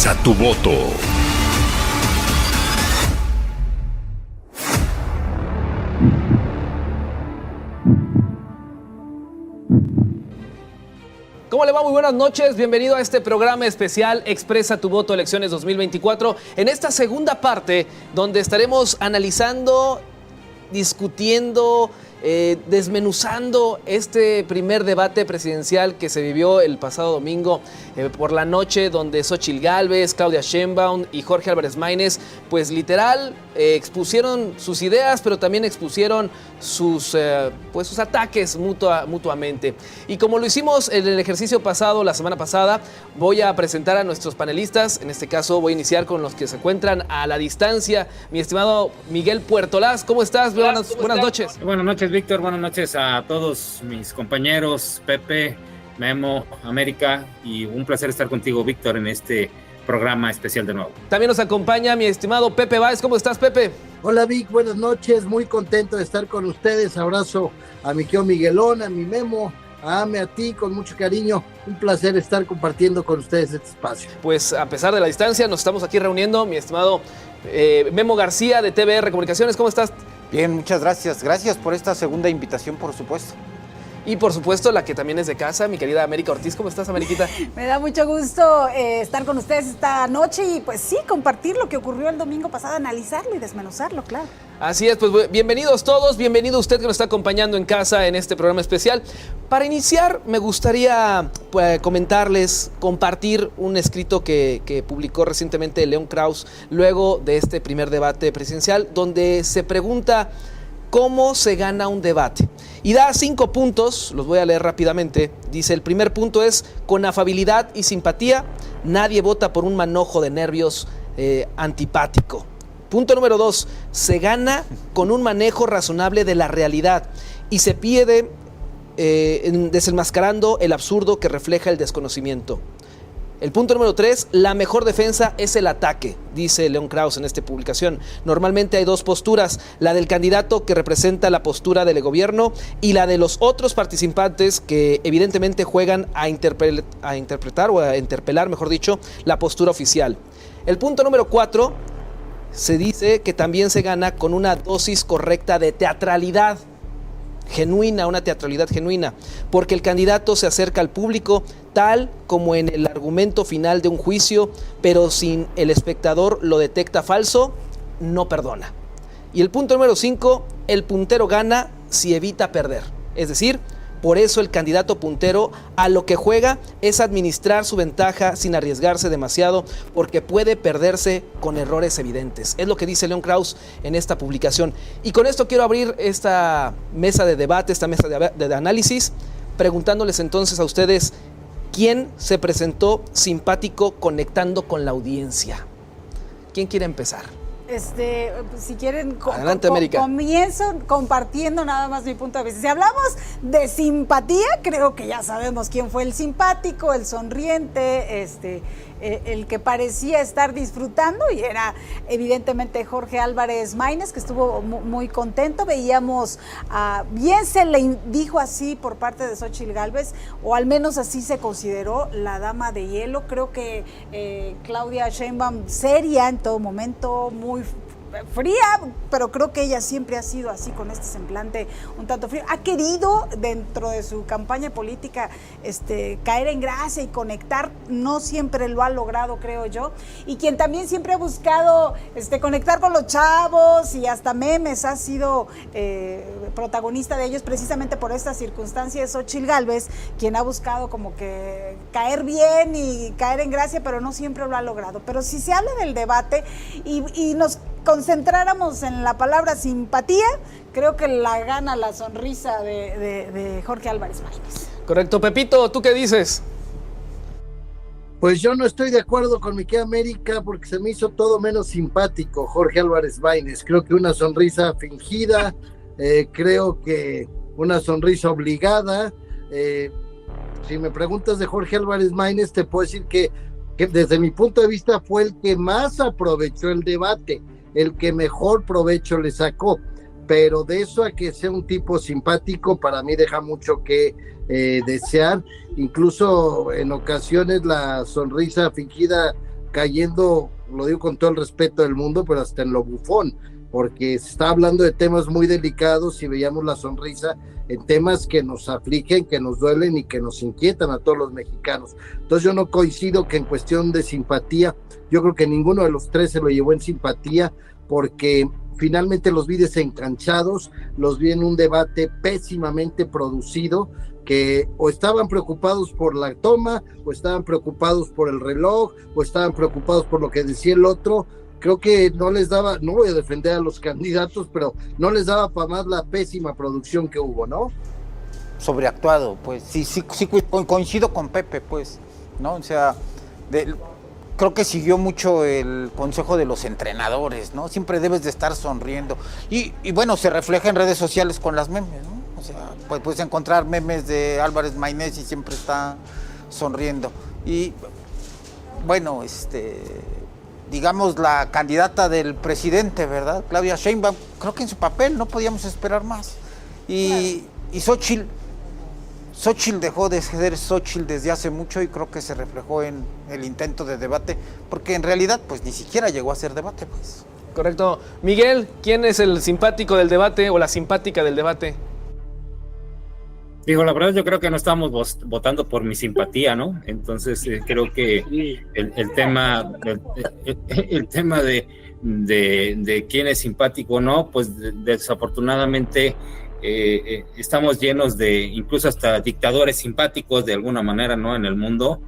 Expresa tu voto. ¿Cómo le va? Muy buenas noches, bienvenido a este programa especial Expresa tu voto Elecciones 2024. En esta segunda parte, donde estaremos analizando, discutiendo, desmenuzando este primer debate presidencial que se vivió el pasado domingo por la noche, donde Xóchitl Gálvez, Claudia Sheinbaum y Jorge Álvarez Maínez, pues literal expusieron sus ideas, pero también expusieron sus ataques mutuamente. Y como lo hicimos en el ejercicio pasado, la semana pasada, voy a presentar a nuestros panelistas. En este caso voy a iniciar con los que se encuentran a la distancia. Mi estimado Miguel Puertolás, ¿cómo estás? Buenas noches. Buenas noches, Víctor. Buenas noches a todos mis compañeros, Pepe, Memo, América, y un placer estar contigo, Víctor, en este programa especial de nuevo. También nos acompaña mi estimado Pepe Báez. ¿Cómo estás, Pepe? Hola, Vic, buenas noches, muy contento de estar con ustedes. Abrazo a mi querido Miguelón, a mi Memo, a Ame, a ti, con mucho cariño. Un placer estar compartiendo con ustedes este espacio. Pues a pesar de la distancia, nos estamos aquí reuniendo. Mi estimado Memo García de TVR Comunicaciones, ¿cómo estás? Bien, muchas gracias. Gracias por esta segunda invitación, por supuesto. Y por supuesto, la que también es de casa, mi querida América Ortiz. ¿Cómo estás, Ameriquita? Me da mucho gusto estar con ustedes esta noche y pues sí, compartir lo que ocurrió el domingo pasado, analizarlo y desmenuzarlo, claro. Así es, pues bienvenidos todos, bienvenido usted que nos está acompañando en casa en este programa especial. Para iniciar, me gustaría comentarles, compartir un escrito que publicó recientemente León Krauss luego de este primer debate presidencial, donde se pregunta cómo se gana un debate. Y da 5 puntos, los voy a leer rápidamente. Dice, el primer punto es, con afabilidad y simpatía, nadie vota por un manojo de nervios antipático. Punto número 2, se gana con un manejo razonable de la realidad y se pide desenmascarando el absurdo que refleja el desconocimiento. El punto número 3, la mejor defensa es el ataque, dice León Krauss en esta publicación. Normalmente hay 2 posturas, la del candidato que representa la postura del gobierno y la de los otros participantes que evidentemente juegan a interpretar o a interpelar, mejor dicho, la postura oficial. El punto número 4, se dice que también se gana con una dosis correcta de teatralidad genuina, una teatralidad genuina, porque el candidato se acerca al público tal como en el argumento final de un juicio, pero si el espectador lo detecta falso, no perdona. Y el punto número 5, el puntero gana si evita perder, es decir, por eso el candidato puntero a lo que juega es administrar su ventaja sin arriesgarse demasiado, porque puede perderse con errores evidentes. Es lo que dice León Krauss en esta publicación. Y con esto quiero abrir esta mesa de debate, esta mesa de análisis, preguntándoles entonces a ustedes, ¿quién se presentó simpático conectando con la audiencia? ¿Quién quiere empezar? Si quieren, adelante, América. Comienzo compartiendo nada más mi punto de vista. Si hablamos de simpatía, creo que ya sabemos quién fue el simpático, el sonriente, el que parecía estar disfrutando, y era evidentemente Jorge Álvarez Maínez, que estuvo muy contento. Veíamos, bien se le dijo así por parte de Xóchitl Gálvez, o al menos así se consideró, la dama de hielo. Creo que Claudia Sheinbaum, seria en todo momento, muy fría, pero creo que ella siempre ha sido así, con este semblante un tanto frío. Ha querido dentro de su campaña política caer en gracia y conectar, no siempre lo ha logrado, creo yo. Y quien también siempre ha buscado conectar con los chavos y hasta memes ha sido protagonista de ellos, precisamente por esta circunstancia, es Xóchitl Gálvez, quien ha buscado como que caer bien y caer en gracia, pero no siempre lo ha logrado. Pero si se habla del debate y nos concentráramos en la palabra simpatía, creo que la gana la sonrisa de Jorge Álvarez Maínez. Correcto. Pepito, ¿tú qué dices? Pues yo no estoy de acuerdo con mi querida América, porque se me hizo todo menos simpático Jorge Álvarez Maínez. Creo que una sonrisa fingida, creo que una sonrisa obligada. Si me preguntas de Jorge Álvarez Maínez, te puedo decir que desde mi punto de vista fue el que más aprovechó el debate, el que mejor provecho le sacó, pero de eso a que sea un tipo simpático, para mí deja mucho que desear. Incluso en ocasiones la sonrisa fingida cayendo, lo digo con todo el respeto del mundo, pero hasta en lo bufón, porque se está hablando de temas muy delicados y veíamos la sonrisa en temas que nos afligen, que nos duelen y que nos inquietan a todos los mexicanos. Entonces yo no coincido que en cuestión de simpatía, yo creo que ninguno de los tres se lo llevó en simpatía, porque finalmente los vi desencanchados, los vi en un debate pésimamente producido, que o estaban preocupados por la toma, o estaban preocupados por el reloj, o estaban preocupados por lo que decía el otro. Creo que no les daba, no voy a defender a los candidatos, pero no les daba para más la pésima producción que hubo, ¿no? Sobreactuado, pues, sí, coincido con Pepe, pues, ¿no? O sea, creo que siguió mucho el consejo de los entrenadores, ¿no? Siempre debes de estar sonriendo. Y bueno, se refleja en redes sociales con las memes, ¿no? O sea, puedes encontrar memes de Álvarez Maínez y siempre está sonriendo. Y bueno, digamos, la candidata del presidente, ¿verdad? Claudia Sheinbaum, creo que en su papel no podíamos esperar más. Y Xóchitl dejó de ser Xóchitl desde hace mucho y creo que se reflejó en el intento de debate, porque en realidad pues ni siquiera llegó a ser debate, pues. Correcto. Miguel, ¿quién es el simpático del debate o la simpática del debate? Digo, la verdad yo creo que no estamos votando por mi simpatía, ¿no? Entonces creo que el tema de quién es simpático o no, pues desafortunadamente estamos llenos de incluso hasta dictadores simpáticos de alguna manera, ¿no? En el mundo,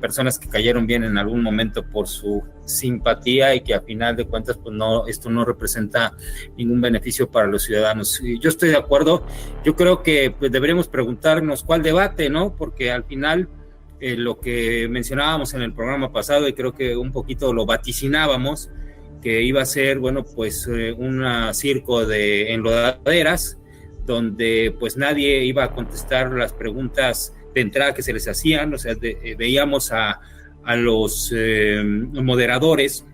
personas que cayeron bien en algún momento por su simpatía y que a final de cuentas pues no, esto no representa ningún beneficio para los ciudadanos. Yo estoy de acuerdo, yo creo que pues, deberíamos preguntarnos cuál debate, ¿no? Porque al final lo que mencionábamos en el programa pasado y creo que un poquito lo vaticinábamos, que iba a ser, bueno, pues un circo de enlodaderas donde pues nadie iba a contestar las preguntas de entrada que se les hacían, o sea, veíamos a los moderadores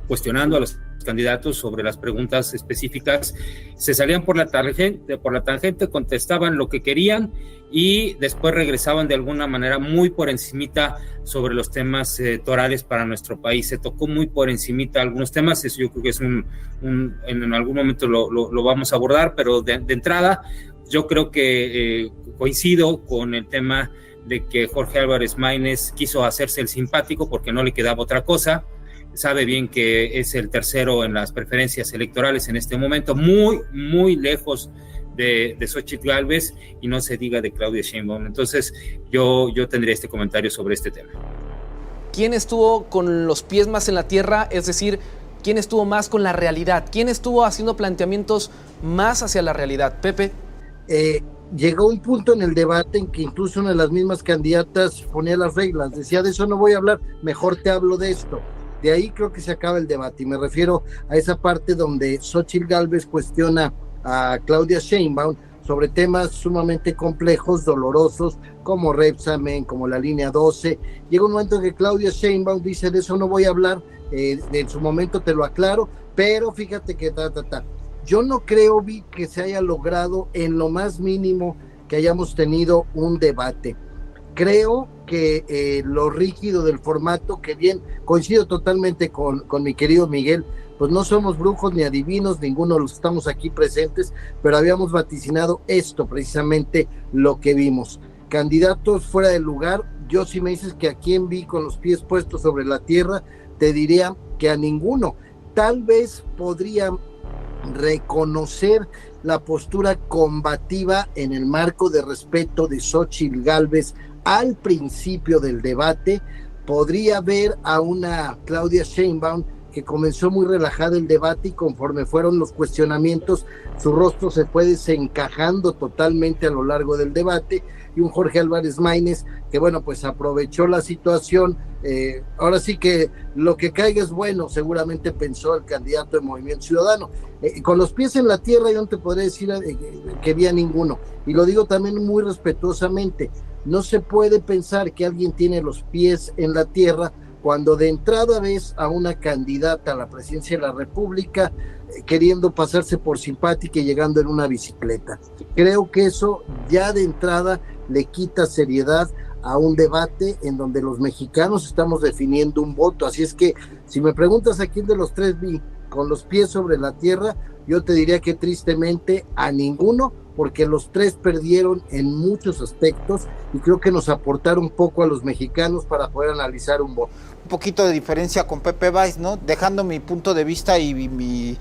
cuestionando a los candidatos sobre las preguntas específicas, se salían por la tangente, contestaban lo que querían y después regresaban de alguna manera muy por encimita sobre los temas torales para nuestro país. Se tocó muy por encimita algunos temas, eso yo creo que es en algún momento lo vamos a abordar, pero de entrada yo creo que coincido con el tema de que Jorge Álvarez Maínez quiso hacerse el simpático porque no le quedaba otra cosa. Sabe bien que es el tercero en las preferencias electorales en este momento, muy, muy lejos de Xóchitl Gálvez y no se diga de Claudia Sheinbaum. Entonces yo tendría este comentario sobre este tema. ¿Quién estuvo con los pies más en la tierra? Es decir, ¿quién estuvo más con la realidad? ¿Quién estuvo haciendo planteamientos más hacia la realidad? Pepe. Llegó un punto en el debate en que incluso una de las mismas candidatas ponía las reglas, decía, de eso no voy a hablar, mejor te hablo de esto. De ahí creo que se acaba el debate y me refiero a esa parte donde Xóchitl Gálvez cuestiona a Claudia Sheinbaum sobre temas sumamente complejos, dolorosos, como Repsamen, como la línea 12. Llega un momento en que Claudia Sheinbaum dice, de eso no voy a hablar, en su momento te lo aclaro, pero fíjate que Yo no creo, Vi, que se haya logrado en lo más mínimo que hayamos tenido un debate. Creo que lo rígido del formato, que bien, coincido totalmente con mi querido Miguel, pues no somos brujos ni adivinos, ninguno de los que estamos aquí presentes, pero habíamos vaticinado esto, precisamente lo que vimos. Candidatos fuera del lugar, yo si me dices que a quién vi con los pies puestos sobre la tierra, te diría que a ninguno. Tal vez podría reconocer la postura combativa en el marco de respeto de Xóchitl Gálvez al principio del debate. Podría ver a una Claudia Sheinbaum que comenzó muy relajada el debate y conforme fueron los cuestionamientos su rostro se fue desencajando totalmente a lo largo del debate, y un Jorge Álvarez Maínez que bueno, pues aprovechó la situación. Ahora sí que lo que caiga es bueno, seguramente pensó el candidato de Movimiento Ciudadano. Con los pies en la tierra yo no te podría decir que vi a ninguno, y lo digo también muy respetuosamente. No se puede pensar que alguien tiene los pies en la tierra cuando de entrada ves a una candidata a la presidencia de la República queriendo pasarse por simpática y llegando en una bicicleta. Creo que eso ya de entrada le quita seriedad a un debate en donde los mexicanos estamos definiendo un voto. Así es que si me preguntas a quién de los tres vi con los pies sobre la tierra, yo te diría que tristemente a ninguno, porque los tres perdieron en muchos aspectos y creo que nos aportaron poco a los mexicanos para poder analizar un voto. Un poquito de diferencia con Pepe Valls, ¿no? Dejando mi punto de vista y mi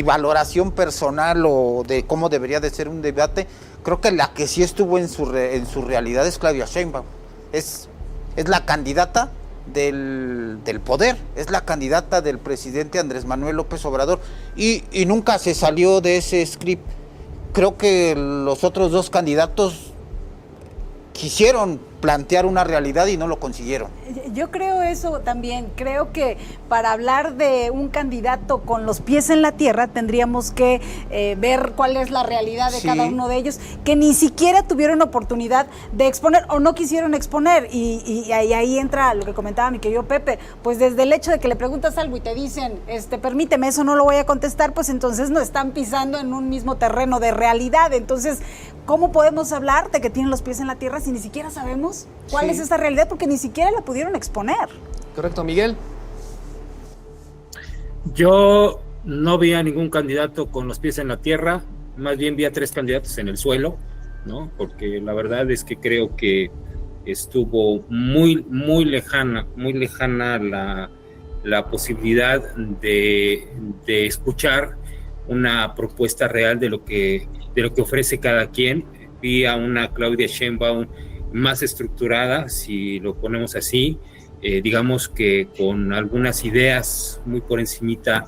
valoración personal o de cómo debería de ser un debate, creo que la que sí estuvo en su realidad es Claudia Sheinbaum. Es la candidata del poder, es la candidata del presidente Andrés Manuel López Obrador y nunca se salió de ese script. Creo que los otros dos candidatos quisieron plantear una realidad y no lo consiguieron. Yo creo eso también, creo que para hablar de un candidato con los pies en la tierra tendríamos que ver cuál es la realidad de cada uno de ellos, que ni siquiera tuvieron oportunidad de exponer o no quisieron exponer y ahí entra lo que comentaba mi querido Pepe, pues desde el hecho de que le preguntas algo y te dicen, permíteme, eso no lo voy a contestar, pues entonces no están pisando en un mismo terreno de realidad. Entonces, ¿cómo podemos hablar de que tienen los pies en la tierra si ni siquiera sabemos cuál es esta realidad? Porque ni siquiera la pudieron exponer. Correcto, Miguel. Yo no vi a ningún candidato con los pies en la tierra, más bien vi a 3 candidatos en el suelo, ¿no? Porque la verdad es que creo que estuvo muy lejana la posibilidad de escuchar una propuesta real de lo que ofrece cada quien. Vi a una Claudia Sheinbaum más estructurada, si lo ponemos así, digamos que con algunas ideas muy por encimita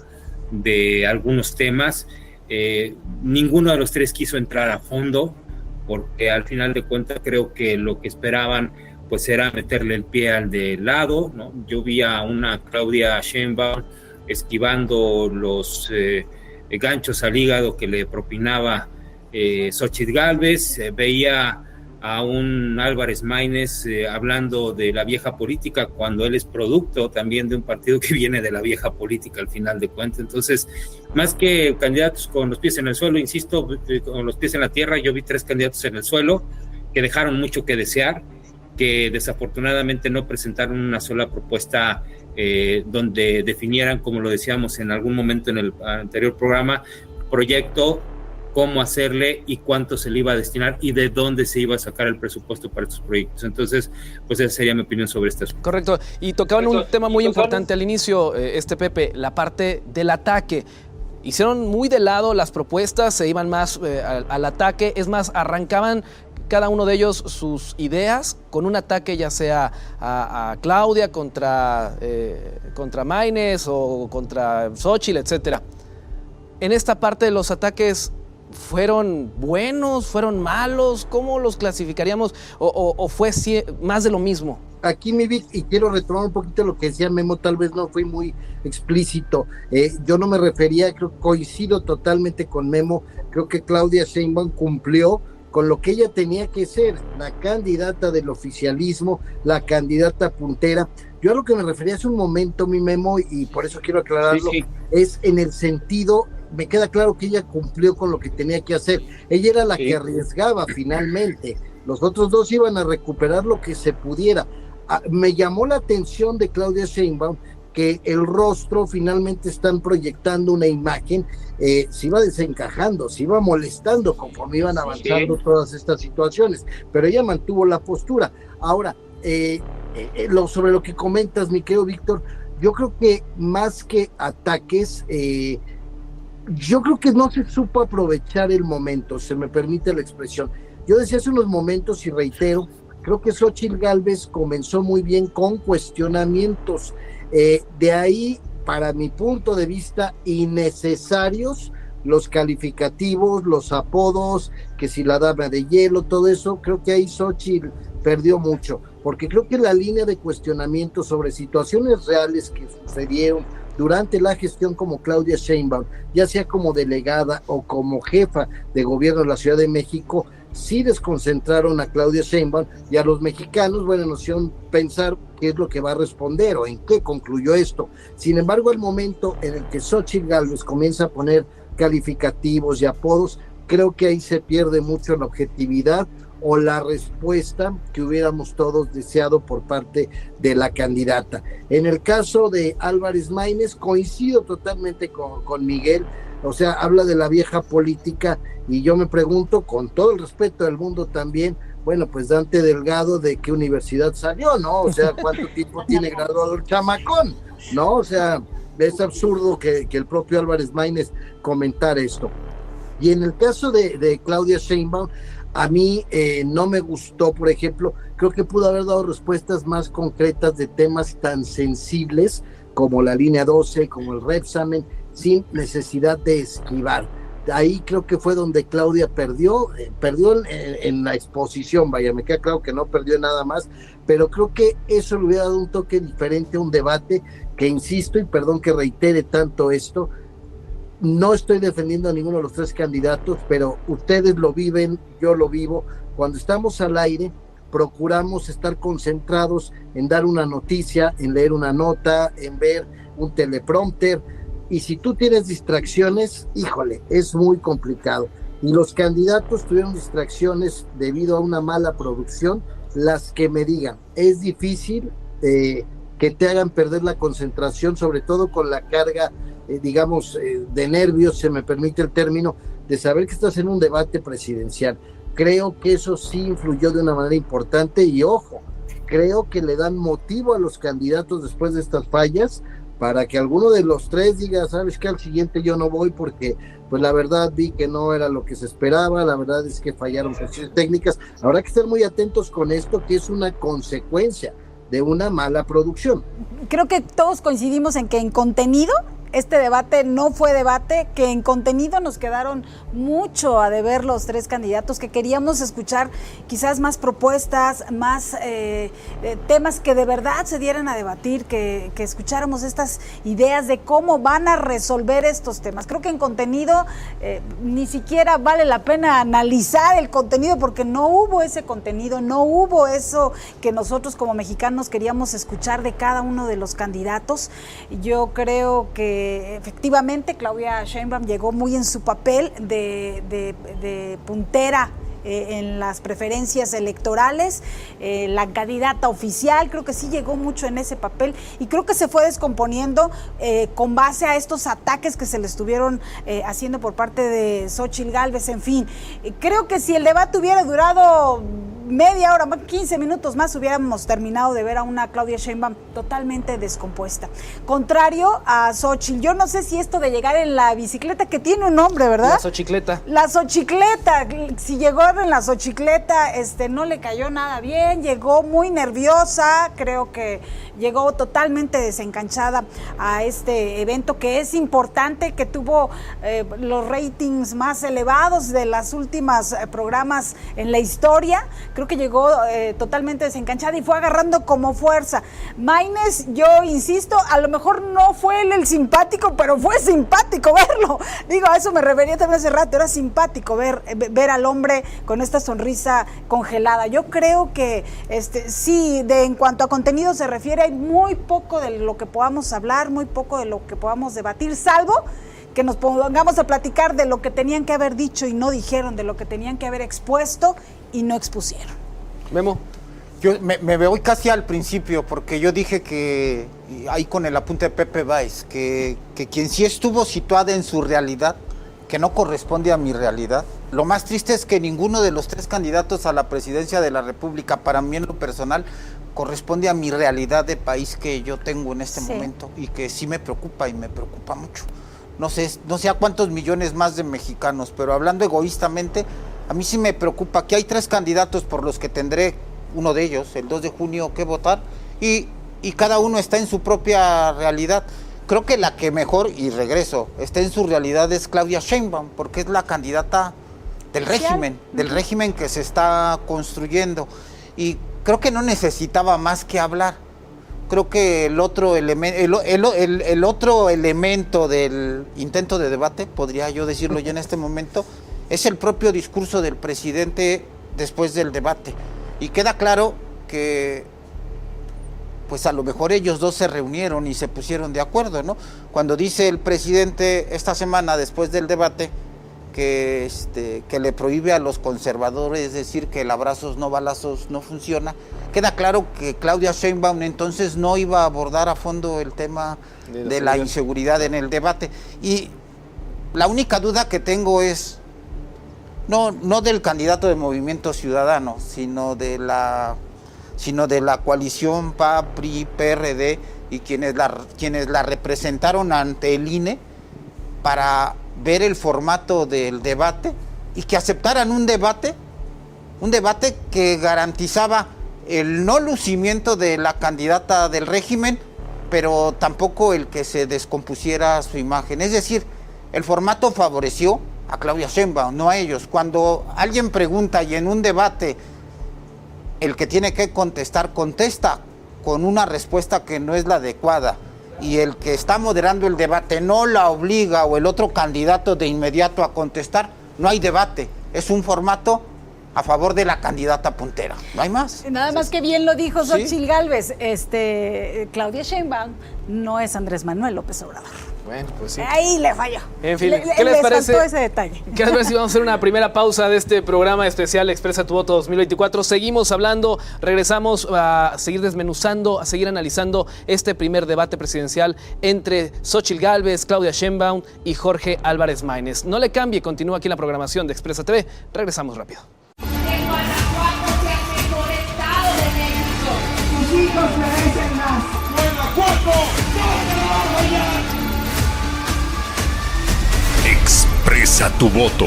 de algunos temas. Ninguno de los 3 quiso entrar a fondo, porque al final de cuentas creo que lo que esperaban pues era meterle el pie al de lado, ¿no? Yo vi a una Claudia Sheinbaum esquivando los ganchos al hígado que le propinaba Xóchitl Gálvez, veía a un Álvarez Maínez hablando de la vieja política cuando él es producto también de un partido que viene de la vieja política al final de cuentas. Entonces, más que candidatos con los pies en el suelo, insisto, con los pies en la tierra, yo vi 3 candidatos en el suelo que dejaron mucho que desear, que desafortunadamente no presentaron una sola propuesta donde definieran, como lo decíamos en algún momento en el anterior programa, proyecto, cómo hacerle y cuánto se le iba a destinar y de dónde se iba a sacar el presupuesto para estos proyectos. Entonces, pues esa sería mi opinión sobre esto. Correcto. Y tocaban un tema muy importante al inicio, Pepe, la parte del ataque. Hicieron muy de lado las propuestas, se iban más al ataque. Es más, arrancaban cada uno de ellos sus ideas con un ataque, ya sea a Claudia contra Maínez o contra Xóchitl, etcétera. En esta parte de los ataques, ¿fueron buenos? ¿Fueron malos? ¿Cómo los clasificaríamos? ¿O fue más de lo mismo? Aquí, mi Vic, y quiero retomar un poquito lo que decía Memo, tal vez no fui muy explícito. Yo no me refería, creo que coincido totalmente con Memo, creo que Claudia Sheinbaum cumplió con lo que ella tenía que ser, la candidata del oficialismo, la candidata puntera. Yo a lo que me refería hace un momento, mi Memo, y por eso quiero aclararlo, es en el sentido, me queda claro que ella cumplió con lo que tenía que hacer. Ella era la que arriesgaba finalmente. Los otros dos iban a recuperar lo que se pudiera. Me llamó la atención de Claudia Sheinbaum que el rostro finalmente están proyectando una imagen, se iba desencajando, se iba molestando conforme iban avanzando todas estas situaciones, pero ella mantuvo la postura. Ahora, sobre lo que comentas, mi querido Víctor, yo creo que más que ataques, yo creo que no se supo aprovechar el momento, se me permite la expresión. Yo decía hace unos momentos y reitero, creo que Xóchitl Gálvez comenzó muy bien con cuestionamientos, de ahí, para mi punto de vista, innecesarios los calificativos, los apodos, que si la dama de hielo, todo eso. Creo que ahí Xóchitl perdió mucho, porque creo que la línea de cuestionamiento sobre situaciones reales que sucedieron durante la gestión como Claudia Sheinbaum, ya sea como delegada o como jefa de gobierno de la Ciudad de México, sí desconcentraron a Claudia Sheinbaum y a los mexicanos, bueno, nos hicieron pensar qué es lo que va a responder o en qué concluyó esto. Sin embargo, el momento en el que Xóchitl Gálvez comienza a poner calificativos y apodos, creo que ahí se pierde mucho la objetividad o la respuesta que hubiéramos todos deseado por parte de la candidata. En el caso de Álvarez Maínez, coincido totalmente con Miguel, o sea, habla de la vieja política, y yo me pregunto, con todo el respeto del mundo también, bueno, pues Dante Delgado, ¿de qué universidad salió, no? O sea, ¿cuánto tiempo tiene graduado el chamacón? ¿No? O sea, es absurdo que el propio Álvarez Maínez comentara esto. Y en el caso de Claudia Sheinbaum, a mí no me gustó, por ejemplo, creo que pudo haber dado respuestas más concretas de temas tan sensibles como la línea 12, como el Repsamen, sin necesidad de esquivar. Ahí creo que fue donde Claudia perdió en la exposición, vaya, me queda claro que no perdió nada más, pero creo que eso le hubiera dado un toque diferente a un debate que, insisto, y perdón que reitere tanto esto, no estoy defendiendo a ninguno de los tres candidatos, pero ustedes lo viven, yo lo vivo. Cuando estamos al aire, procuramos estar concentrados en dar una noticia, en leer una nota, en ver un teleprompter, y si tú tienes distracciones, híjole, es muy complicado. Y los candidatos tuvieron distracciones debido a una mala producción, las que me digan. Es difícil que te hagan perder la concentración, sobre todo con la carga de nervios, se me permite el término, de saber que estás en un debate presidencial. Creo que eso sí influyó de una manera importante, y ojo, creo que le dan motivo a los candidatos después de estas fallas, para que alguno de los tres diga, sabes que al siguiente yo no voy porque pues la verdad vi que no era lo que se esperaba, la verdad es que fallaron cuestiones técnicas. Habrá que estar muy atentos con esto, que es una consecuencia de una mala producción. Creo que todos coincidimos en que en contenido este debate no fue debate, que en contenido nos quedaron mucho a deber los tres candidatos, que queríamos escuchar quizás más propuestas, más temas que de verdad se dieran a debatir, que escucháramos estas ideas de cómo van a resolver estos temas. Creo que en contenido ni siquiera vale la pena analizar el contenido, porque no hubo ese contenido, no hubo eso que nosotros como mexicanos queríamos escuchar de cada uno de los candidatos. Yo creo que efectivamente Claudia Sheinbaum llegó muy en su papel de puntera en las preferencias electorales, la candidata oficial, creo que sí llegó mucho en ese papel, y creo que se fue descomponiendo con base a estos ataques que se le estuvieron haciendo por parte de Xóchitl Gálvez. En fin, creo que si el debate hubiera durado media hora, 15 minutos más, hubiéramos terminado de ver a una Claudia Sheinbaum totalmente descompuesta. Contrario a Xóchitl, yo no sé si esto de llegar en la bicicleta, que tiene un nombre, ¿verdad? La Xochicleta. La Xochicleta, si llegó en la Xochicleta, no le cayó nada bien, llegó muy nerviosa, creo que llegó totalmente desencanchada a este evento, que es importante, que tuvo los ratings más elevados de las últimas programas en la historia. Creo que llegó totalmente desencanchada y fue agarrando como fuerza. Maínez, yo insisto, a lo mejor no fue él el simpático, pero fue simpático verlo. Digo, a eso me refería también hace rato, era simpático ver al hombre con esta sonrisa congelada. Yo creo que sí, en cuanto a contenido se refiere, hay muy poco de lo que podamos hablar, muy poco de lo que podamos debatir, salvo que nos pongamos a platicar de lo que tenían que haber dicho y no dijeron, de lo que tenían que haber expuesto y no expusieron. Memo. Yo me voy casi al principio, porque yo dije que, ahí con el apunte de Pepe Báez, que quien sí estuvo situada en su realidad, que no corresponde a mi realidad. Lo más triste es que ninguno de los tres candidatos a la presidencia de la República, para mí en lo personal, corresponde a mi realidad de país que yo tengo en este momento, y que sí me preocupa, y me preocupa mucho. No sé a cuántos millones más de mexicanos, pero hablando egoístamente, a mí sí me preocupa que hay tres candidatos por los que tendré, uno de ellos, el 2 de junio, que votar, y cada uno está en su propia realidad. Creo que la que mejor, y regreso, está en su realidad es Claudia Sheinbaum, porque es la candidata del régimen que se está construyendo, y creo que no necesitaba más que hablar. Creo que el otro elemento del intento de debate, podría yo decirlo ya en este momento, es el propio discurso del presidente después del debate. Y queda claro que pues a lo mejor ellos dos se reunieron y se pusieron de acuerdo, ¿no? Cuando dice el presidente esta semana, después del debate, que le prohíbe a los conservadores decir que el abrazos no balazos no funciona. Queda claro que Claudia Sheinbaum entonces no iba a abordar a fondo el tema de la inseguridad en el debate. Y la única duda que tengo es, no del candidato de Movimiento Ciudadano, sino de la coalición PA, PRI, PRD y quienes la representaron ante el INE para ver el formato del debate y que aceptaran un debate que garantizaba el no lucimiento de la candidata del régimen, pero tampoco el que se descompusiera su imagen. Es decir, el formato favoreció a Claudia Sheinbaum, no a ellos. Cuando alguien pregunta y en un debate el que tiene que contestar, contesta con una respuesta que no es la adecuada, y el que está moderando el debate no la obliga o el otro candidato de inmediato a contestar, no hay debate. Es un formato a favor de la candidata puntera, no hay más. Nada más que bien lo dijo Xóchitl Gálvez, Claudia Sheinbaum no es Andrés Manuel López Obrador. Bueno, pues sí. Ahí le falló. En fin, ¿qué les parece? Faltó ese detalle. ¿Qué les parece si vamos a hacer una primera pausa de este programa especial Expresa tu Voto 2024? Seguimos hablando, regresamos a seguir desmenuzando, a seguir analizando este primer debate presidencial entre Xóchitl Gálvez, Claudia Sheinbaum y Jorge Álvarez Maínez. No le cambie, continúa aquí en la programación de Expresa TV. Regresamos rápido. En Guanajuato es el mejor estado de México. Sus hijos merecen más. ¡Guanajuato! ¡Vamos allá! Expresa tu voto.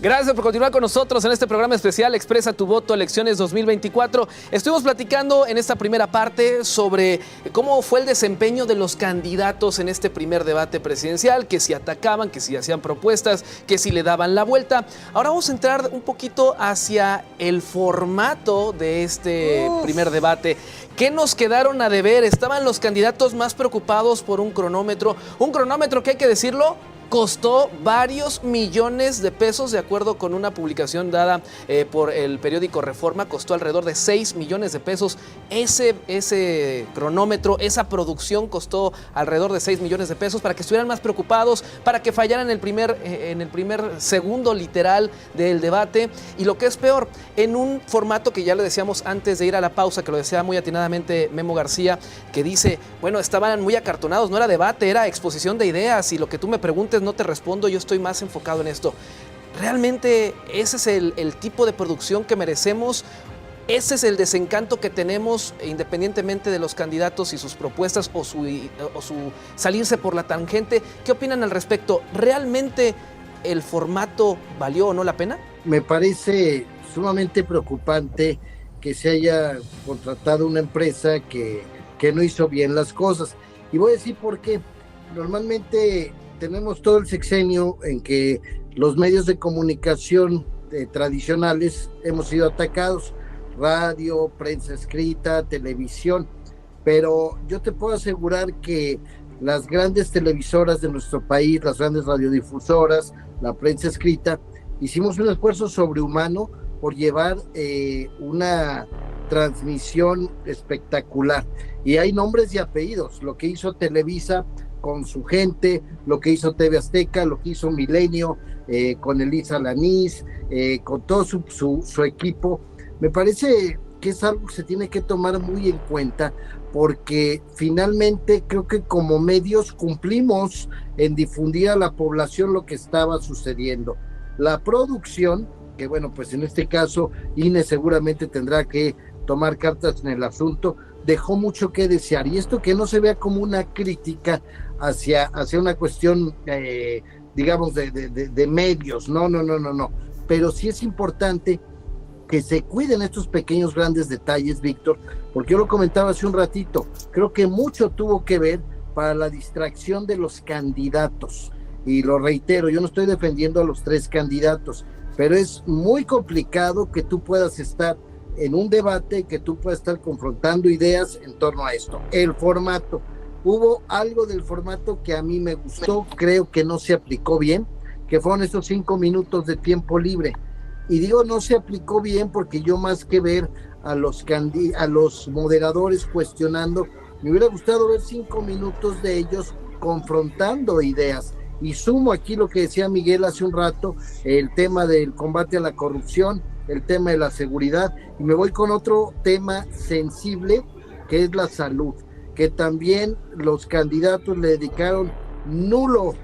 Gracias por continuar con nosotros en este programa especial Expresa tu Voto, Elecciones 2024. Estuvimos platicando en esta primera parte sobre cómo fue el desempeño de los candidatos en este primer debate presidencial, que si atacaban, que si hacían propuestas, que si le daban la vuelta. Ahora vamos a entrar un poquito hacia el formato de este primer debate. ¿Qué nos quedaron a deber? Estaban los candidatos más preocupados por un cronómetro que hay que decirlo, costó varios millones de pesos, de acuerdo con una publicación dada por el periódico Reforma, costó alrededor de 6 millones de pesos. Ese cronómetro, esa producción costó alrededor de 6 millones de pesos para que estuvieran más preocupados, para que fallaran en el primer segundo literal del debate. Y lo que es peor, en un formato que ya le decíamos antes de ir a la pausa, que lo decía muy atinadamente Memo García, que dice, bueno, estaban muy acartonados, no era debate, era exposición de ideas, y lo que tú me preguntes no te respondo, yo estoy más enfocado en esto. ¿Realmente ese es el tipo de producción que merecemos? ¿Ese es el desencanto que tenemos independientemente de los candidatos y sus propuestas o su salirse por la tangente? ¿Qué opinan al respecto? ¿Realmente el formato valió o no la pena? Me parece sumamente preocupante que se haya contratado una empresa que no hizo bien las cosas. Y voy a decir por qué. Normalmente tenemos todo el sexenio en que los medios de comunicación tradicionales hemos sido atacados, radio, prensa escrita, televisión, pero yo te puedo asegurar que las grandes televisoras de nuestro país, las grandes radiodifusoras, la prensa escrita, hicimos un esfuerzo sobrehumano por llevar una transmisión espectacular, y hay nombres y apellidos, lo que hizo Televisa con su gente, lo que hizo TV Azteca, lo que hizo Milenio, con Elisa Lanís, con todo su equipo. Me parece que es algo que se tiene que tomar muy en cuenta, porque finalmente creo que como medios cumplimos en difundir a la población lo que estaba sucediendo. La producción, que bueno, pues en este caso INE seguramente tendrá que tomar cartas en el asunto, dejó mucho que desear, y esto que no se vea como una crítica hacia una cuestión, digamos, de medios, no, pero sí es importante que se cuiden estos pequeños grandes detalles, Víctor, porque yo lo comentaba hace un ratito, creo que mucho tuvo que ver para la distracción de los candidatos, y lo reitero, yo no estoy defendiendo a los tres candidatos, pero es muy complicado que tú puedas estar en un debate, que tú puedas estar confrontando ideas en torno a esto. El formato, hubo algo del formato que a mí me gustó, creo que no se aplicó bien, que fueron esos 5 minutos de tiempo libre. Y digo no se aplicó bien porque yo, más que ver a los moderadores cuestionando. Me hubiera gustado ver 5 minutos de ellos confrontando ideas. Y sumo aquí lo que decía Miguel hace un rato, el tema del combate a la corrupción, el tema de la seguridad, y me voy con otro tema sensible, que es la salud, que también los candidatos le dedicaron nulos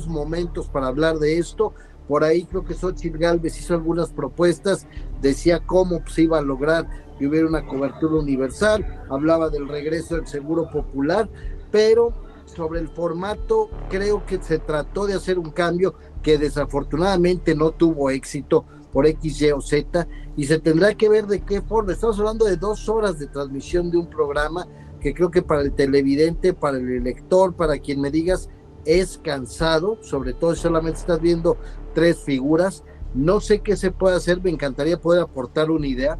momentos para hablar de esto. Por ahí creo que Xóchitl Gálvez hizo algunas propuestas, decía cómo se iba a lograr que hubiera una cobertura universal, hablaba del regreso del seguro popular, pero sobre el formato creo que se trató de hacer un cambio que desafortunadamente no tuvo éxito por X, Y o Z, y se tendrá que ver de qué forma. Estamos hablando de 2 horas de transmisión de un programa que creo que para el televidente, para el lector, para quien me digas, es cansado, sobre todo si solamente estás viendo 3 figuras. No sé qué se puede hacer, me encantaría poder aportar una idea,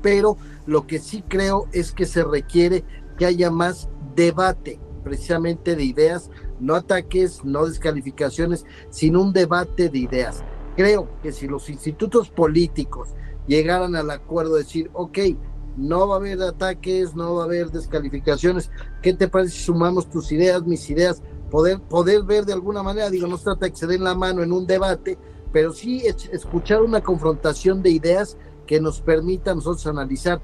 pero lo que sí creo es que se requiere que haya más debate, precisamente de ideas, no ataques, no descalificaciones, sino un debate de ideas. Creo que si los institutos políticos llegaran al acuerdo de decir, ok, no va a haber ataques, no va a haber descalificaciones, ¿qué te parece si sumamos tus ideas, mis ideas, poder ver de alguna manera? Digo, no se trata de que se den la mano en un debate, pero sí escuchar una confrontación de ideas que nos permita a nosotros analizar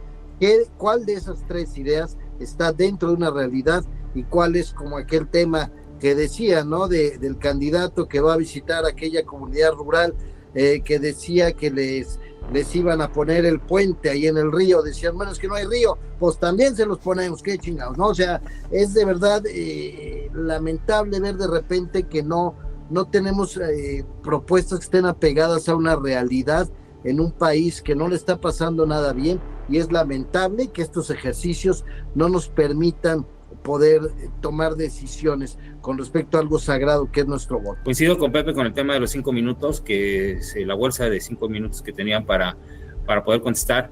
cuál de esas 3 ideas está dentro de una realidad y cuál es, como aquel tema que decía, ¿no? Del candidato que va a visitar aquella comunidad rural, que decía que les iban a poner el puente ahí en el río. Decían, bueno, es que no hay río, pues también se los ponemos, qué chingados, ¿no? O sea, es de verdad lamentable ver de repente que no tenemos propuestas que estén apegadas a una realidad en un país que no le está pasando nada bien, y es lamentable que estos ejercicios no nos permitan poder tomar decisiones con respecto a algo sagrado que es nuestro voto. Coincido con Pepe con el tema de los 5 minutos, que la bolsa de 5 minutos que tenían para poder contestar.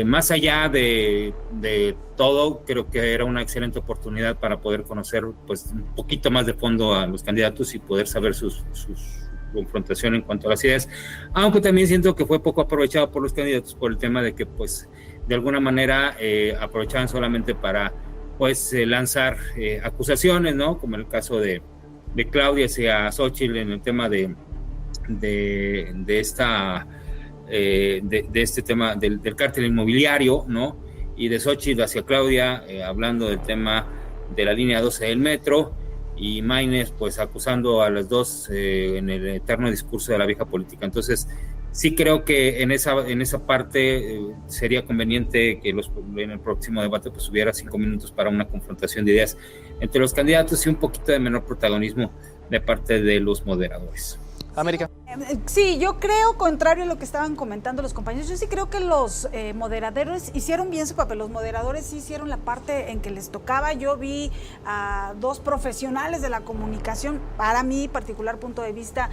Más allá de todo, creo que era una excelente oportunidad para poder conocer pues un poquito más de fondo a los candidatos y poder saber sus confrontación en cuanto a las ideas, aunque también siento que fue poco aprovechado por los candidatos por el tema de que pues de alguna manera aprovechaban solamente para pues lanzar acusaciones, ¿no? Como en el caso de Claudia hacia Xóchitl en el tema de este tema del cártel inmobiliario, ¿no? Y de Xóchitl hacia Claudia hablando del tema de la línea 12 del metro, y Maínez pues acusando a las dos en el eterno discurso de la vieja política. Entonces sí creo que en esa parte sería conveniente que en el próximo debate pues hubiera 5 minutos para una confrontación de ideas entre los candidatos y un poquito de menor protagonismo de parte de los moderadores. América. Sí, yo creo, contrario a lo que estaban comentando los compañeros, yo sí creo que los moderadores hicieron bien su papel. Los moderadores sí hicieron la parte en que les tocaba. Yo vi a 2 profesionales de la comunicación, para mi particular punto de vista,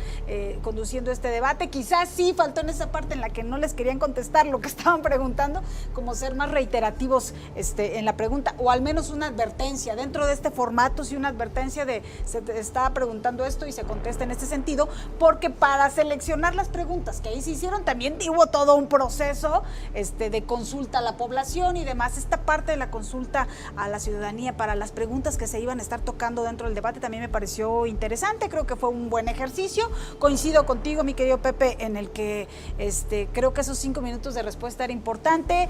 conduciendo este debate. Quizás sí faltó en esa parte en la que no les querían contestar lo que estaban preguntando, como ser más reiterativos en la pregunta, o al menos una advertencia. Dentro de este formato, sí, una advertencia de se te está preguntando esto y se contesta en este sentido, porque para seleccionar las preguntas que ahí se hicieron también hubo todo un proceso de consulta a la población y demás. Esta parte de la consulta a la ciudadanía para las preguntas que se iban a estar tocando dentro del debate también me pareció interesante. Creo que fue un buen ejercicio. Coincido contigo, mi querido Pepe, en el que creo que esos 5 minutos de respuesta era importante.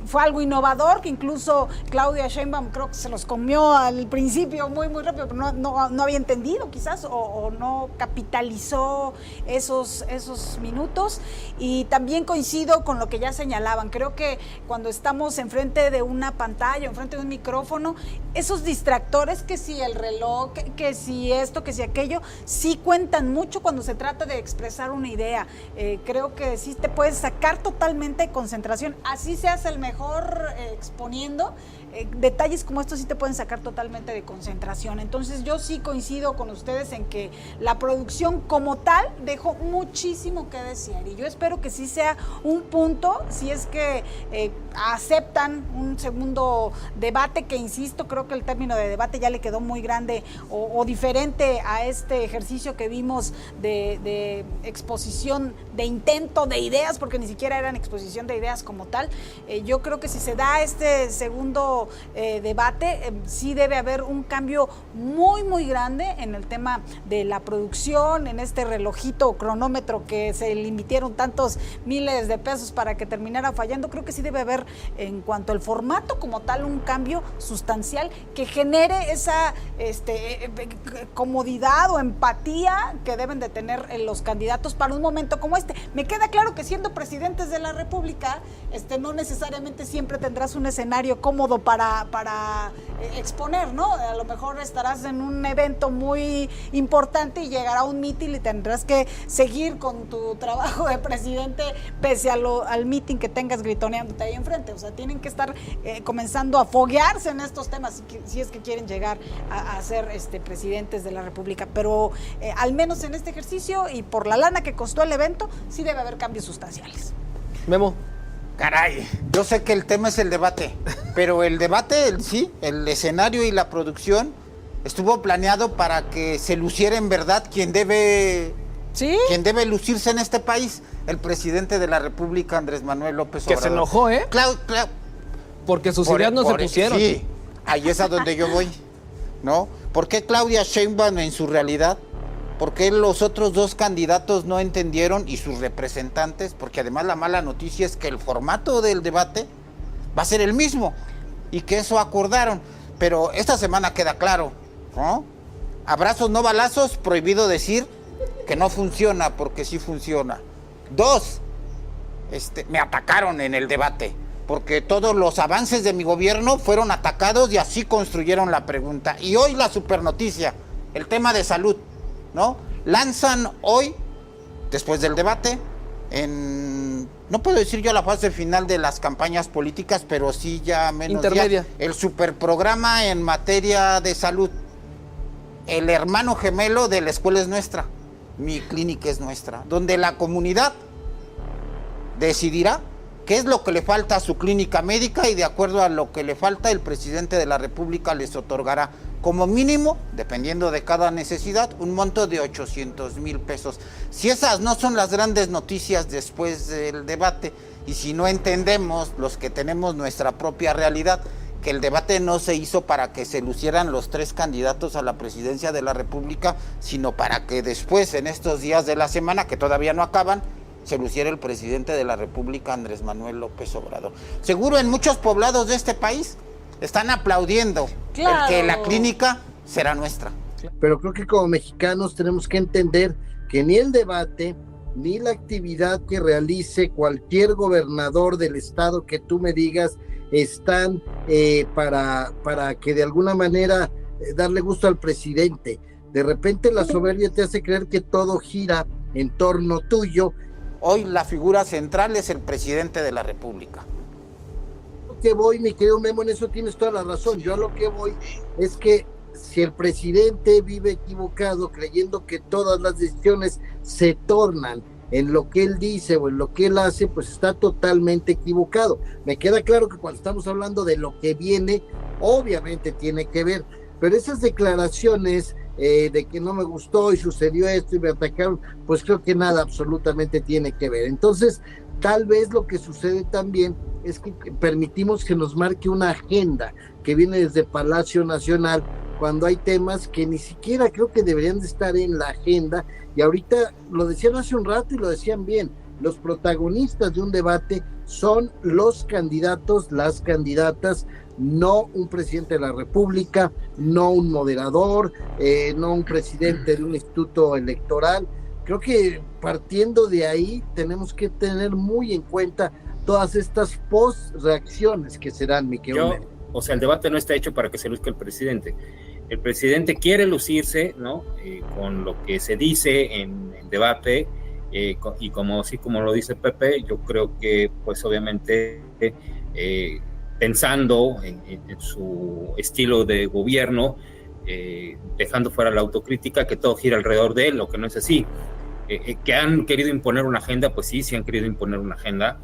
Fue algo innovador, que incluso Claudia Sheinbaum creo que se los comió al principio muy rápido, pero no había entendido quizás o no capitalizó esos minutos. Y también coincido con lo que ya señalaban. Creo que cuando estamos enfrente de una pantalla, enfrente de un micrófono, esos distractores, que si el reloj, que si esto, que si aquello, sí cuentan mucho cuando se trata de expresar una idea. Creo que sí te puedes sacar totalmente de concentración, así seas el mejor exponiendo. Detalles como estos sí te pueden sacar totalmente de concentración. Entonces yo sí coincido con ustedes en que la producción como tal dejó muchísimo que desear y yo espero que sí sea un punto, si es que aceptan un segundo debate, que insisto, creo que el término de debate ya le quedó muy grande o diferente a este ejercicio que vimos de exposición, de intento de ideas, porque ni siquiera eran exposición de ideas como tal. Yo creo que si se da este segundo debate, sí debe haber un cambio muy grande en el tema de la producción, en este relojito o cronómetro que se le invirtieron tantos miles de pesos para que terminara fallando. Creo que sí debe haber, en cuanto al formato como tal, un cambio sustancial que genere esa comodidad o empatía que deben de tener los candidatos para un momento como este. Me queda claro que siendo presidentes de la República, no necesariamente siempre tendrás un escenario cómodo para exponer, ¿no? A lo mejor estarás en un evento muy importante y llegará un mitin y tendrás que seguir con tu trabajo de presidente pese al mitin que tengas gritoneándote ahí enfrente. O sea, tienen que estar comenzando a foguearse en estos temas si es que quieren llegar a ser presidentes de la República. Pero al menos en este ejercicio y por la lana que costó el evento, sí debe haber cambios sustanciales. Memo. Caray, yo sé que el tema es el debate, pero el debate, el escenario y la producción estuvo planeado para que se luciera en verdad quien debe lucirse en este país, el presidente de la República, Andrés Manuel López Obrador. Que se enojó, porque sus ideas no se pusieron. Sí, ahí es a donde yo voy, ¿no? ¿Por qué Claudia Sheinbaum en su realidad? ¿Por qué los otros dos candidatos no entendieron y sus representantes? Porque además la mala noticia es que el formato del debate va a ser el mismo y que eso acordaron. Pero esta semana queda claro, ¿no? Abrazos, no balazos, prohibido decir que no funciona, porque sí funciona. 2, me atacaron en el debate, porque todos los avances de mi gobierno fueron atacados y así construyeron la pregunta. Y hoy la supernoticia, el tema de salud, ¿no? Lanzan hoy, después del debate, no puedo decir yo la fase final de las campañas políticas, pero sí ya menos intermedia, el superprograma en materia de salud. El hermano gemelo de La Escuela es Nuestra, Mi Clínica es Nuestra, donde la comunidad decidirá qué es lo que le falta a su clínica médica y de acuerdo a lo que le falta, el presidente de la República les otorgará como mínimo, dependiendo de cada necesidad, un monto de 800,000 pesos. Si esas no son las grandes noticias después del debate, y si no entendemos, los que tenemos nuestra propia realidad, que el debate no se hizo para que se lucieran los 3 candidatos a la presidencia de la República, sino para que después, en estos días de la semana, que todavía no acaban, se luciera el presidente de la República, Andrés Manuel López Obrador. Seguro en muchos poblados de este país están aplaudiendo el que la clínica será nuestra. Pero creo que como mexicanos tenemos que entender que ni el debate ni la actividad que realice cualquier gobernador del estado que tú me digas están para que de alguna manera darle gusto al presidente. De repente la soberbia te hace creer que todo gira en torno tuyo. Hoy la figura central es el presidente de la República. Que voy, mi querido Memo, en eso tienes toda la razón. Yo a lo que voy es que si el presidente vive equivocado creyendo que todas las decisiones se tornan en lo que él dice o en lo que él hace, pues está totalmente equivocado. Me queda claro que cuando estamos hablando de lo que viene, obviamente tiene que ver, pero esas declaraciones de que no me gustó y sucedió esto y me atacaron, pues creo que nada absolutamente tiene que ver. Entonces, tal vez lo que sucede también es que permitimos que nos marque una agenda que viene desde Palacio Nacional, cuando hay temas que ni siquiera creo que deberían de estar en la agenda, y ahorita lo decían hace un rato y lo decían bien, los protagonistas de un debate son los candidatos, las candidatas, no un presidente de la República, no un moderador, no un presidente de un instituto electoral. Creo que partiendo de ahí tenemos que tener muy en cuenta todas estas post-reacciones que se dan, mi querido. O sea, el debate no está hecho para que se luzca el presidente. El presidente quiere lucirse, ¿no? Con lo que se dice en el debate, y como lo dice Pepe, yo creo que, pues obviamente, pensando en su estilo de gobierno, dejando fuera la autocrítica, que todo gira alrededor de él, lo que no es así. que han querido imponer una agenda, pues sí han querido imponer una agenda,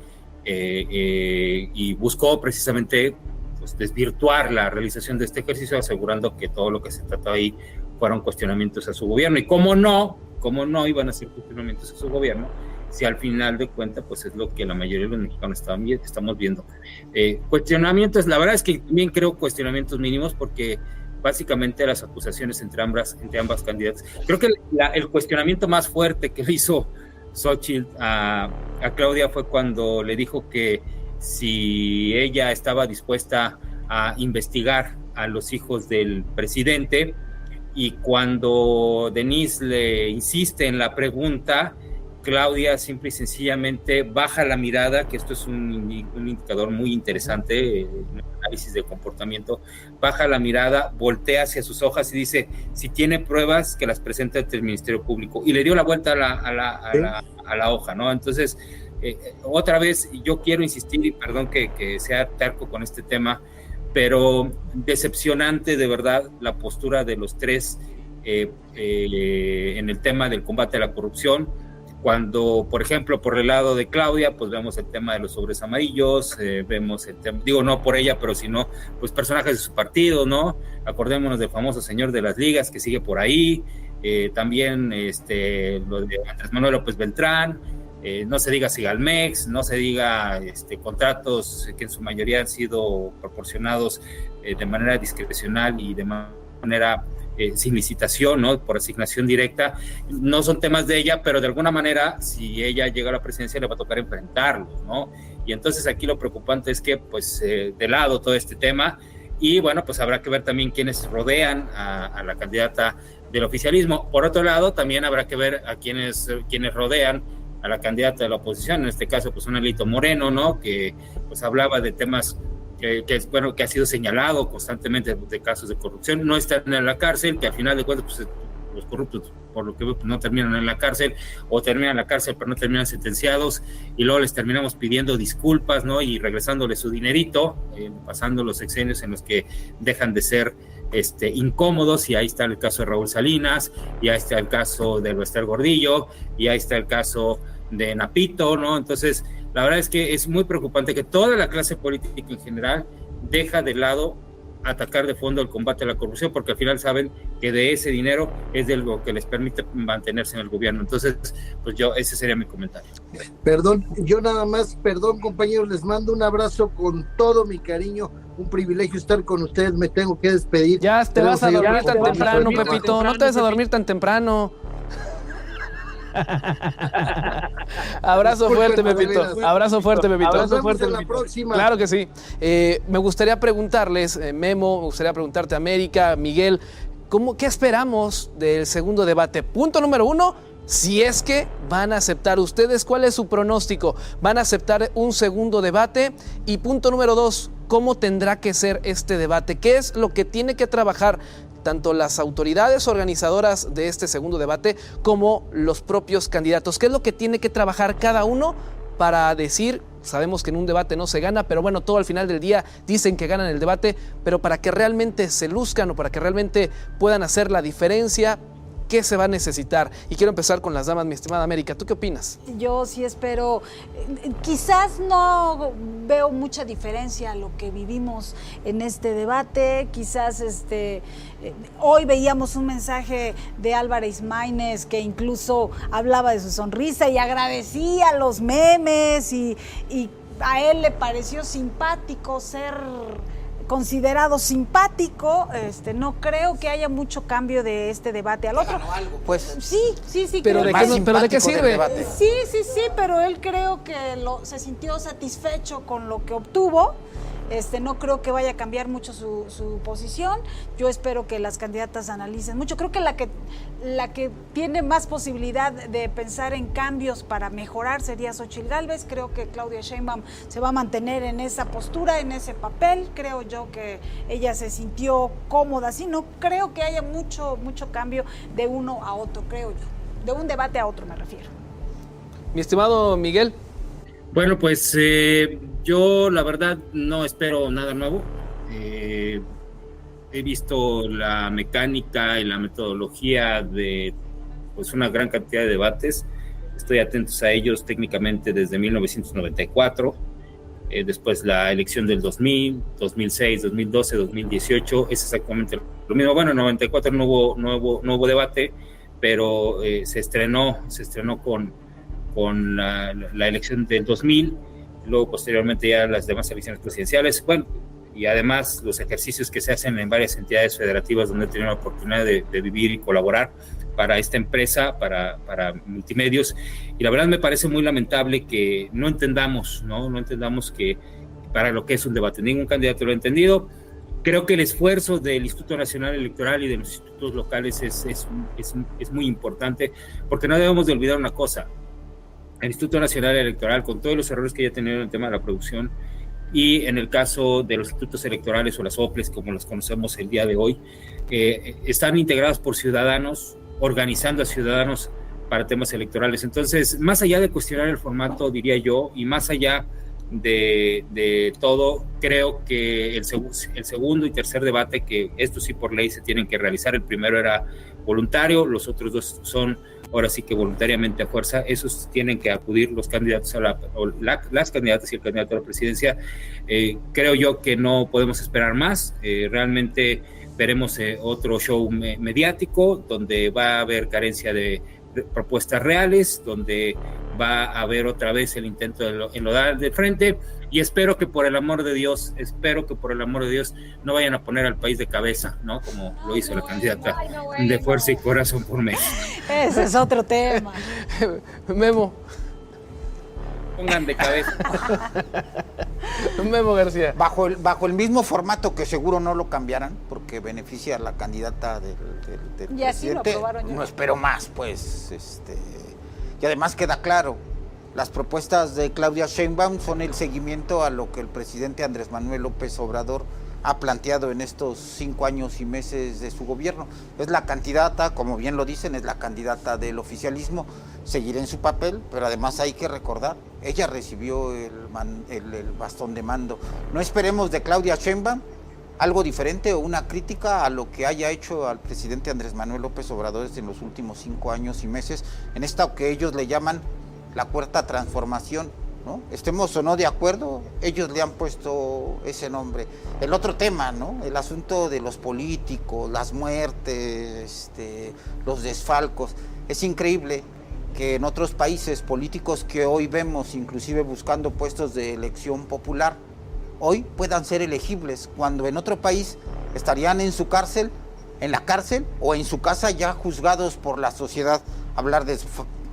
y buscó precisamente pues, desvirtuar la realización de este ejercicio, asegurando que todo lo que se trató ahí fueron cuestionamientos a su gobierno. Y cómo no iban a ser cuestionamientos a su gobierno, si al final de cuentas pues es lo que la mayoría de los mexicanos estamos viendo. Cuestionamientos, la verdad es que también creo cuestionamientos mínimos, porque básicamente las acusaciones entre ambas candidatas. Creo que el cuestionamiento más fuerte que le hizo Xóchitl a Claudia fue cuando le dijo que si ella estaba dispuesta a investigar a los hijos del presidente, y cuando Denise le insiste en la pregunta, Claudia simple y sencillamente baja la mirada, que esto es un indicador muy interesante, un análisis de comportamiento, baja la mirada, voltea hacia sus hojas y dice, si tiene pruebas, que las presente ante el Ministerio Público, y le dio la vuelta a la hoja, ¿no? Entonces, otra vez, yo quiero insistir, y perdón que sea terco con este tema, pero decepcionante de verdad la postura de los tres en el tema del combate a la corrupción, cuando, por ejemplo, por el lado de Claudia, pues vemos el tema de los sobres amarillos, vemos el tema, digo, no por ella, pero sino, pues personajes de su partido, ¿no? Acordémonos del famoso señor de las ligas que sigue por ahí, también lo de Andrés Manuel López Beltrán, no se diga Sigalmex, no se diga contratos que en su mayoría han sido proporcionados de manera discrecional y de manera sin licitación, ¿no? Por asignación directa. No son temas de ella, pero de alguna manera, si ella llega a la presidencia, le va a tocar enfrentarlos, ¿no? Y entonces aquí lo preocupante es que, pues, de lado todo este tema, y bueno, pues habrá que ver también quiénes rodean a la candidata del oficialismo. Por otro lado, también habrá que ver a quienes rodean a la candidata de la oposición, en este caso, pues, un Alito Moreno, ¿no? Que, pues, hablaba de temas que ha sido señalado constantemente de casos de corrupción, no están en la cárcel, que al final de cuentas, pues, los corruptos, por lo que veo, pues, no terminan en la cárcel, o terminan en la cárcel, pero no terminan sentenciados, y luego les terminamos pidiendo disculpas, ¿no? Y regresándoles su dinerito, pasando los sexenios en los que dejan de ser incómodos, y ahí está el caso de Raúl Salinas, y ahí está el caso de Bester Gordillo, y ahí está el caso de Napito, ¿no? Entonces, la verdad es que es muy preocupante que toda la clase política en general deja de lado atacar de fondo el combate a la corrupción, porque al final saben que de ese dinero es de lo que les permite mantenerse en el gobierno. Entonces, pues ese sería mi comentario. Perdón, compañeros, les mando un abrazo con todo mi cariño, un privilegio estar con ustedes, me tengo que despedir. Ya te vas a dormir tan temprano, Pepito, no te vas a dormir tan temprano. Abrazo fuerte, Pepito. Abrazo fuerte, Pepito. Nos vemos en la próxima. Claro que sí. Me gustaría preguntarles, Memo, me gustaría preguntarte, América, Miguel, ¿qué esperamos del segundo debate? Punto número 1, si es que van a aceptar ustedes, ¿cuál es su pronóstico? ¿Van a aceptar un segundo debate? Y punto número 2, ¿cómo tendrá que ser este debate? ¿Qué es lo que tiene que trabajar tanto las autoridades organizadoras de este segundo debate como los propios candidatos? ¿Qué es lo que tiene que trabajar cada uno para decir, sabemos que en un debate no se gana, pero bueno, todo al final del día dicen que ganan el debate, pero para que realmente se luzcan o para que realmente puedan hacer la diferencia, ¿qué se va a necesitar? Y quiero empezar con las damas, mi estimada América. ¿Tú qué opinas? Yo sí espero, quizás no veo mucha diferencia a lo que vivimos en este debate, quizás hoy veíamos un mensaje de Álvarez Maínez que incluso hablaba de su sonrisa y agradecía los memes y a él le pareció simpático ser considerado simpático. No creo que haya mucho cambio de este debate al otro. Pues sí. ¿Pero de qué sirve? Sí, pero él creo que se sintió satisfecho con lo que obtuvo. No creo que vaya a cambiar mucho su posición. Yo espero que las candidatas analicen mucho. Creo que la que tiene más posibilidad de pensar en cambios para mejorar sería Xóchitl Gálvez. Creo que Claudia Sheinbaum se va a mantener en esa postura, en ese papel. Creo yo que ella se sintió cómoda así. No creo que haya mucho cambio de uno a otro, creo yo. De un debate a otro me refiero. Mi estimado Miguel. Bueno, pues yo la verdad no espero nada nuevo. He visto la mecánica y la metodología de, pues, una gran cantidad de debates. estoy atentos a ellos técnicamente desde 1994, después la elección del 2000, 2006, 2012, 2018, es exactamente lo mismo. Bueno, en 94 no hubo debate, pero se estrenó con la elección del 2000, luego posteriormente ya las demás elecciones presidenciales, bueno, y además los ejercicios que se hacen en varias entidades federativas donde he tenido la oportunidad de vivir y colaborar para esta empresa, para Multimedios, y la verdad me parece muy lamentable que no entendamos que para lo que es un debate, ningún candidato lo ha entendido. Creo que el esfuerzo del Instituto Nacional Electoral y de los institutos locales es muy importante, porque no debemos de olvidar una cosa: el Instituto Nacional Electoral, con todos los errores que ya ha tenido en el tema de la producción, y en el caso de los institutos electorales o las OPLES, como los conocemos el día de hoy, están integrados por ciudadanos, organizando a ciudadanos para temas electorales. Entonces, más allá de cuestionar el formato, diría yo, y más allá de todo, creo que el segundo y tercer debate, que estos sí por ley se tienen que realizar, el primero era voluntario, los otros dos son ahora sí que voluntariamente a fuerza, esos tienen que acudir los candidatos las candidatas y el candidato a la presidencia. Creo yo que no podemos esperar más, realmente veremos otro show mediático donde va a haber carencia de propuestas reales, donde va a haber otra vez el intento de enlodar de frente, y espero que por el amor de Dios no vayan a poner al país de cabeza, ¿no? Como lo hizo la candidata de Fuerza y Corazón por México. Ese es otro tema. Memo. Pongan de cabeza. Memo García. Bajo el mismo formato, que seguro no lo cambiarán, porque beneficia a la candidata del y así presidente. lo aprobaron ya. No espero más, pues. Y además queda claro, las propuestas de Claudia Sheinbaum son el seguimiento a lo que el presidente Andrés Manuel López Obrador ha planteado en estos 5 años y meses de su gobierno. Es la candidata, como bien lo dicen, es la candidata del oficialismo, seguirá en su papel, pero además hay que recordar, ella recibió el bastón de mando. No esperemos de Claudia Sheinbaum algo diferente o una crítica a lo que haya hecho al presidente Andrés Manuel López Obrador en los últimos 5 años y meses, en esta que ellos le llaman la cuarta transformación, ¿no? Estemos o no de acuerdo, ellos le han puesto ese nombre. El otro tema, ¿no? El asunto de los políticos, las muertes, los desfalcos. Es increíble que en otros países políticos que hoy vemos, inclusive buscando puestos de elección popular, hoy puedan ser elegibles, cuando en otro país estarían en la cárcel o en su casa ya juzgados por la sociedad. Hablar de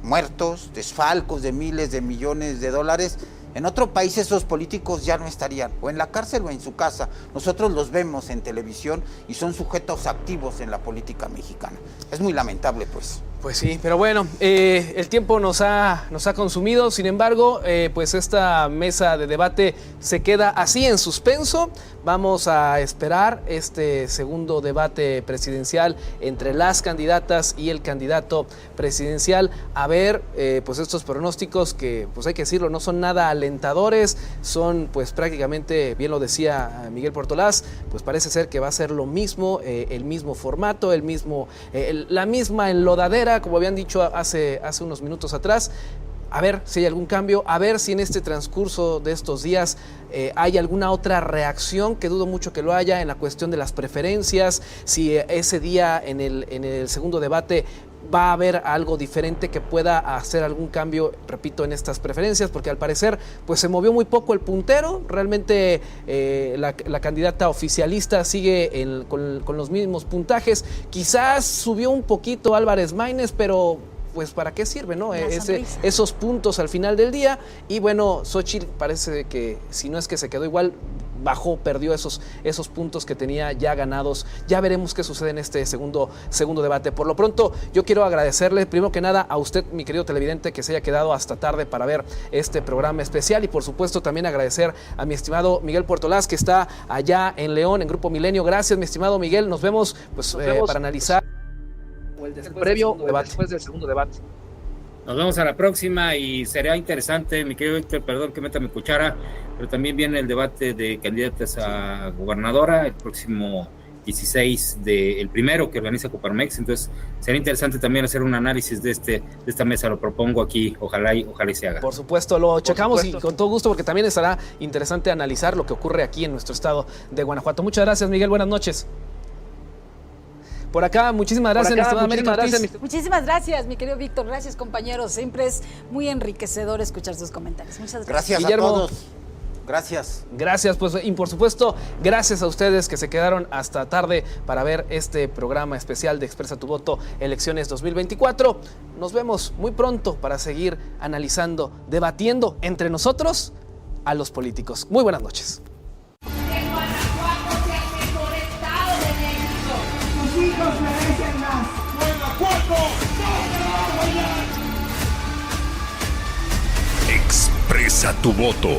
muertos, desfalcos de miles de millones de dólares. En otro país esos políticos ya no estarían, o en la cárcel o en su casa. Nosotros los vemos en televisión y son sujetos activos en la política mexicana. Es muy lamentable, pues. Pues sí, pero bueno, el tiempo nos ha consumido. Sin embargo, pues esta mesa de debate se queda así en suspenso. Vamos a esperar este segundo debate presidencial entre las candidatas y el candidato presidencial, a ver pues estos pronósticos que, pues hay que decirlo, no son nada alentadores, son pues prácticamente, bien lo decía Miguel Portolás, pues parece ser que va a ser lo mismo, el mismo formato, la misma enlodadera, como habían dicho hace unos minutos atrás. A ver si hay algún cambio, a ver si en este transcurso de estos días hay alguna otra reacción, que dudo mucho que lo haya, en la cuestión de las preferencias, si ese día en el segundo debate va a haber algo diferente que pueda hacer algún cambio, repito, en estas preferencias, porque al parecer pues se movió muy poco el puntero. Realmente la candidata oficialista sigue con los mismos puntajes. Quizás subió un poquito Álvarez Maínez, pero pues ¿para qué sirve, no? Esos puntos al final del día. Y bueno, Xóchitl parece que, si no es que se quedó igual, perdió esos puntos que tenía ya ganados. Ya veremos qué sucede en este segundo debate. Por lo pronto, yo quiero agradecerle, primero que nada, a usted, mi querido televidente, que se haya quedado hasta tarde para ver este programa especial, y por supuesto también agradecer a mi estimado Miguel Portolás, que está allá en León, en Grupo Milenio. Gracias, mi estimado Miguel. Nos vemos para analizar después del segundo debate. Nos vemos a la próxima, y será interesante, mi querido Héctor, perdón que meta mi cuchara, pero también viene el debate de candidatas a gobernadora el próximo 16 del primero que organiza Coparmex. Entonces sería interesante también hacer un análisis de esta mesa. Lo propongo aquí, ojalá y se haga. Por supuesto, lo checamos y con todo gusto, porque también estará interesante analizar lo que ocurre aquí en nuestro estado de Guanajuato. Muchas gracias, Miguel, buenas noches. Por acá, muchísimas gracias, mi estimada América Ortiz. Muchísimas gracias, mi querido Víctor. Gracias, compañeros. Siempre es muy enriquecedor escuchar sus comentarios. Muchas gracias. Gracias Guillermo. a todos. Gracias. Gracias, pues, y por supuesto, gracias a ustedes que se quedaron hasta tarde para ver este programa especial de Expresa tu Voto, Elecciones 2024. Nos vemos muy pronto para seguir analizando, debatiendo entre nosotros a los políticos. Muy buenas noches. Que Guanajuato sea el mejor estado de México. Sus hijos merecen más. ¡Guanajuato! Expresa tu voto.